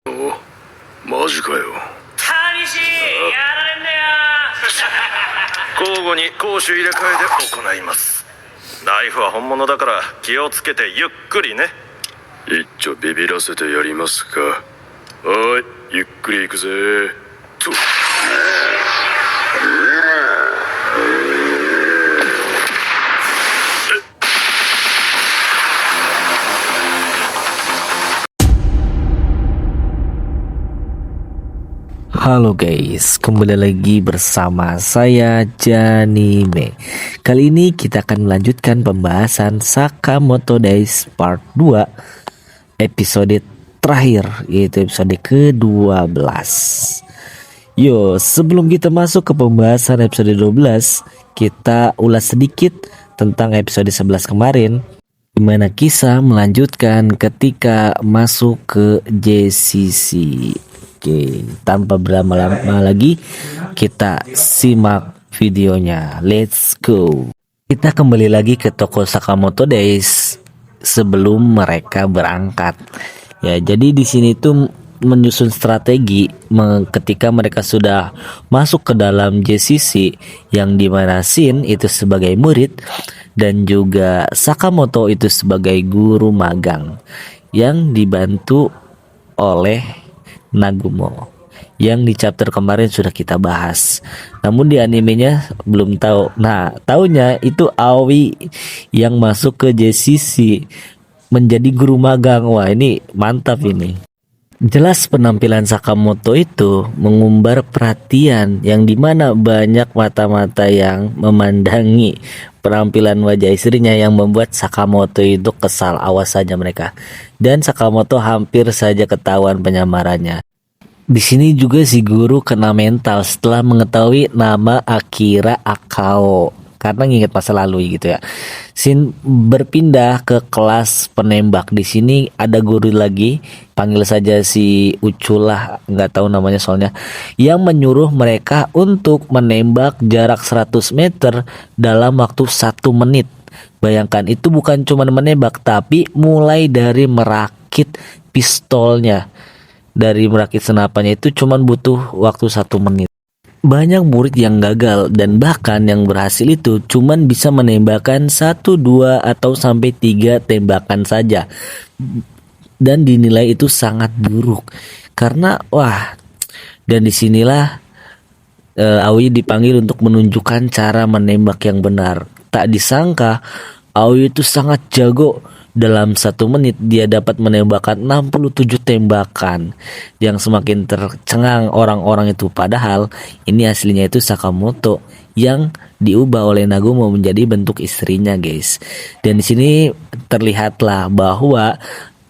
マジかよ。タニシやられんだよ。交互に攻守入れ替えで行います。ナイフは本物だから気をつけてゆっくりね。一丁ビビらせてやりますか。はい、ゆっくり行くぜ。とHalo guys, kembali lagi bersama saya Janime. Kali ini kita akan melanjutkan pembahasan Sakamoto Days Part 2 episode terakhir, yaitu episode ke-12. Yo, sebelum kita masuk ke pembahasan episode 12, kita ulas sedikit tentang episode 11 kemarin, di mana kisah melanjutkan ketika masuk ke JCC. Oke, tanpa berlama-lama lagi kita simak videonya. Let's go. Kita kembali lagi ke toko Sakamoto Days sebelum mereka berangkat. Ya, jadi di sini tuh menyusun strategi ketika mereka sudah masuk ke dalam JCC, yang dimana Shin itu sebagai murid dan juga Sakamoto itu sebagai guru magang yang dibantu oleh Nagumo, yang di chapter kemarin sudah kita bahas. Namun di animenya belum tahu. Nah, taunya itu Aoi yang masuk ke JCC menjadi guru magang. Wah, ini mantap ini. Jelas penampilan Sakamoto itu mengumbar perhatian, yang dimana banyak mata-mata yang memandangi penampilan wajah istrinya, yang membuat Sakamoto itu kesal. Awas saja mereka. Dan Sakamoto hampir saja ketahuan penyamarannya. Di sini juga si guru kena mental setelah mengetahui nama Akira Akao, karena nginget masa lalu gitu ya. Shin berpindah ke kelas penembak. Di sini ada guru lagi, panggil saja si Uculah, nggak tahu namanya soalnya, yang menyuruh mereka untuk menembak jarak 100 meter dalam waktu 1 menit. Bayangkan, itu bukan cuma menembak, tapi mulai dari merakit pistolnya, dari merakit senapannya itu cuma butuh waktu 1 menit. Banyak murid yang gagal, dan bahkan yang berhasil itu cuman bisa menembakkan 1, 2 atau sampai 3 tembakan saja, dan dinilai itu sangat buruk karena dan disinilah Aoi dipanggil untuk menunjukkan cara menembak yang benar. Tak disangka Aoi itu sangat jago. Dalam 1 menit dia dapat menembakkan 67 tembakan, yang semakin tercengang orang-orang itu. Padahal ini aslinya itu Sakamoto yang diubah oleh Nagumo menjadi bentuk istrinya, guys. Dan di sini terlihatlah bahwa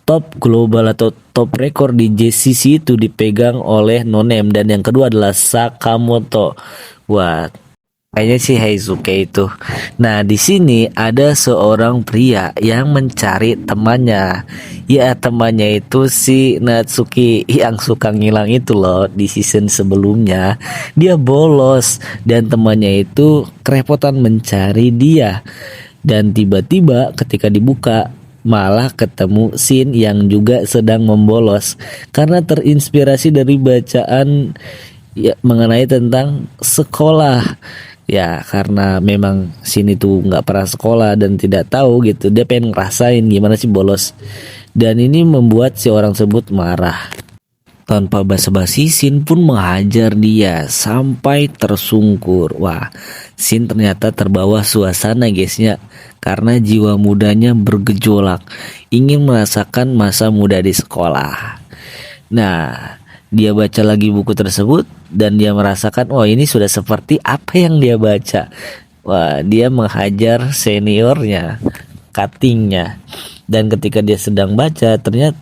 top global atau top record di JCC itu dipegang oleh Nonem, dan yang kedua adalah Sakamoto. Wah, kayaknya sih Heizuke itu. Nah, di sini ada seorang pria yang mencari temannya. Ya, temannya itu si Natsuki yang suka ngilang itu loh. Di season sebelumnya dia bolos, dan temannya itu kerepotan mencari dia. Dan tiba-tiba ketika dibuka, malah ketemu Shin yang juga sedang membolos, karena terinspirasi dari bacaan ya mengenai tentang sekolah. Ya, karena memang Shin itu nggak pernah sekolah dan tidak tahu gitu, dia pengen ngerasain gimana sih bolos. Dan ini membuat si orang tersebut marah. Tanpa basa-basi, Shin pun menghajar dia sampai tersungkur. Wah, Shin ternyata terbawa suasana, guysnya, karena jiwa mudanya bergejolak, ingin merasakan masa muda di sekolah. Nah, dia baca lagi buku tersebut dan dia merasakan, ini sudah seperti apa yang dia baca. Wah, dia menghajar seniornya, cuttingnya. Dan ketika dia sedang baca, ternyata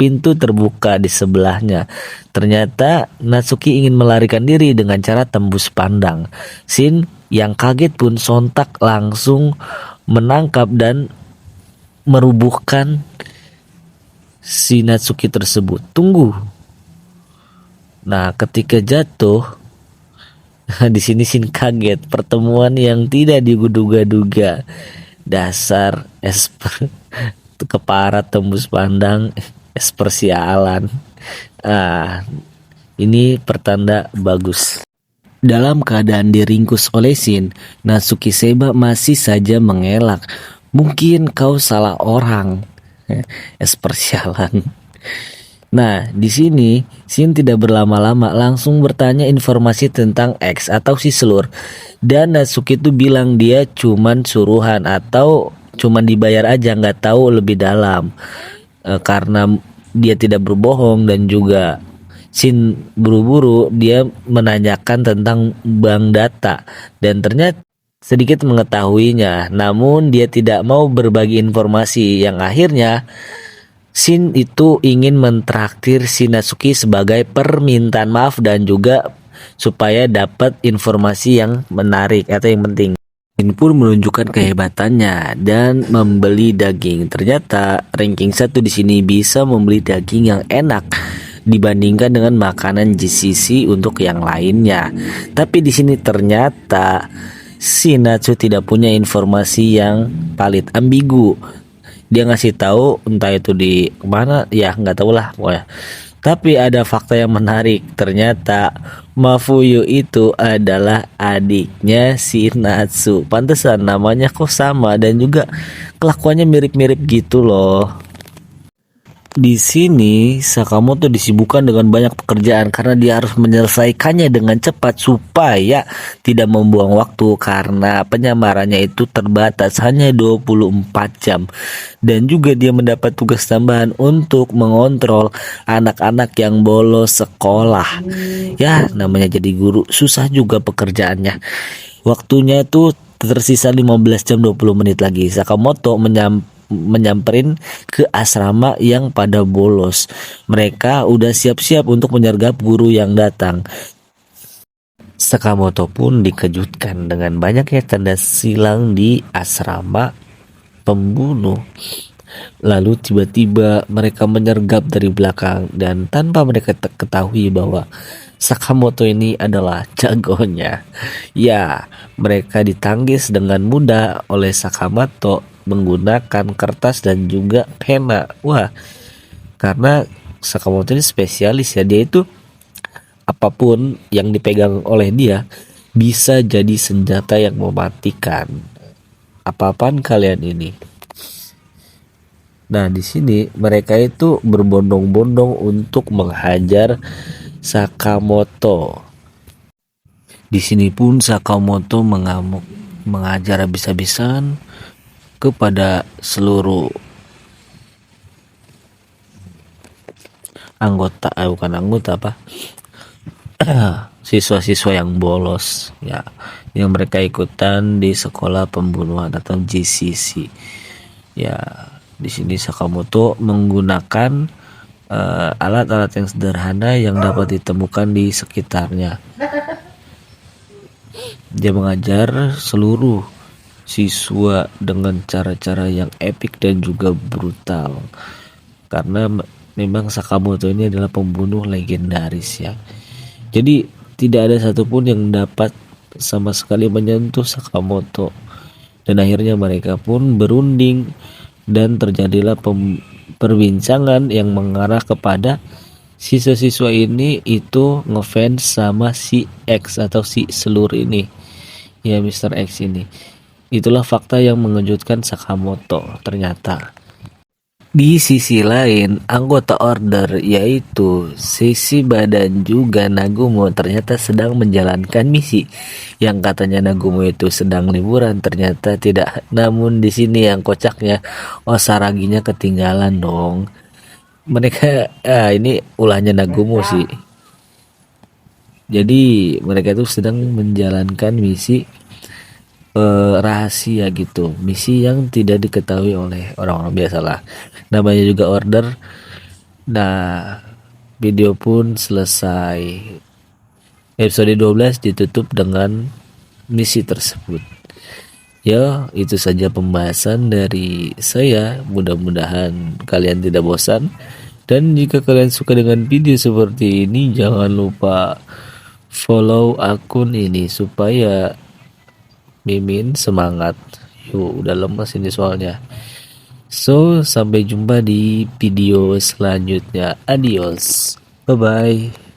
pintu terbuka di sebelahnya. Ternyata Natsuki ingin melarikan diri dengan cara tembus pandang. Shin yang kaget pun sontak langsung menangkap dan merubuhkan si Natsuki tersebut. Tunggu. Nah, ketika jatuh, di sini Shin kaget, pertemuan yang tidak diduga-duga. Dasar keparat tembus pandang, persialan. Ah, ini pertanda bagus. Dalam keadaan diringkus oleh Shin, Natsuki Seba masih saja mengelak. Mungkin kau salah orang. Persialan. Nah, di sini Shin tidak berlama-lama langsung bertanya informasi tentang X atau si Slur. Dan Natsuki itu bilang dia cuman suruhan atau cuman dibayar aja, nggak tahu lebih dalam. Karena dia tidak berbohong dan juga Shin buru-buru dia menanyakan tentang bank data dan ternyata sedikit mengetahuinya, namun dia tidak mau berbagi informasi yang akhirnya Shin itu ingin mentraktir si Natsuki sebagai permintaan maaf dan juga supaya dapat informasi yang menarik atau yang penting. Shin pun menunjukkan kehebatannya dan membeli daging. Ternyata ranking 1 di sini bisa membeli daging yang enak dibandingkan dengan makanan GCC untuk yang lainnya. Tapi di sini ternyata si Natsu tidak punya informasi yang valid, ambigu. Dia ngasih tahu entah itu di mana ya nggak tahu lah pokoknya. Tapi ada fakta yang menarik, ternyata Mafuyu itu adalah adiknya si Natsu. Pantesan namanya kok sama dan juga kelakuannya mirip-mirip gitu loh. Di sini Sakamoto disibukkan dengan banyak pekerjaan karena dia harus menyelesaikannya dengan cepat supaya tidak membuang waktu karena penyamarannya itu terbatas hanya 24 jam. Dan juga dia mendapat tugas tambahan untuk mengontrol anak-anak yang bolos sekolah. Ya, namanya jadi guru susah juga pekerjaannya. Waktunya itu tersisa 15 jam 20 menit lagi. Sakamoto menyamperin ke asrama yang pada bolos. Mereka udah siap-siap untuk menyergap guru yang datang. Sakamoto pun dikejutkan dengan banyaknya tanda silang di asrama pembunuh. Lalu tiba-tiba mereka menyergap dari belakang dan tanpa mereka ketahui bahwa Sakamoto ini adalah jagonya. Ya, mereka ditangkis dengan mudah oleh Sakamoto menggunakan kertas dan juga pena. Wah, karena Sakamoto ini spesialis ya, dia itu apapun yang dipegang oleh dia bisa jadi senjata yang mematikan. Apa-apaan kalian ini? Nah, di sini mereka itu berbondong-bondong untuk menghajar Sakamoto. Di sini pun Sakamoto mengamuk, mengajar habis-habisan kepada seluruh anggota, bukan anggota apa, siswa-siswa yang bolos ya, yang mereka ikutan di sekolah pembunuhan atau GCC. Ya, di sini Sakamoto menggunakan alat-alat yang sederhana yang dapat ditemukan di sekitarnya. Dia mengajar seluruh siswa dengan cara-cara yang epik dan juga brutal. Karena memang Sakamoto ini adalah pembunuh legendaris ya. Jadi tidak ada satupun yang dapat sama sekali menyentuh Sakamoto. Dan akhirnya mereka pun berunding dan terjadilah perbincangan yang mengarah kepada siswa-siswa ini itu ngefans sama si X atau si Slur ini. Ya, Mr. X ini. Itulah fakta yang mengejutkan Sakamoto ternyata. Di sisi lain, anggota order yaitu Shishiba dan juga Nagumo ternyata sedang menjalankan misi. Yang katanya Nagumo itu sedang liburan, ternyata tidak. Namun di sini yang kocaknya Osaraginya ketinggalan dong. Mereka ini ulahnya Nagumo sih. Jadi mereka itu sedang menjalankan misi rahasia gitu, misi yang tidak diketahui oleh orang-orang biasalah, namanya juga order. Nah, video pun selesai, episode 12 ditutup dengan misi tersebut. Ya, itu saja pembahasan dari saya, mudah-mudahan kalian tidak bosan. Dan jika kalian suka dengan video seperti ini, jangan lupa follow akun ini supaya Mimin semangat. Yuk, udah lemes ini soalnya. So, sampai jumpa di video selanjutnya. Adios. Bye bye.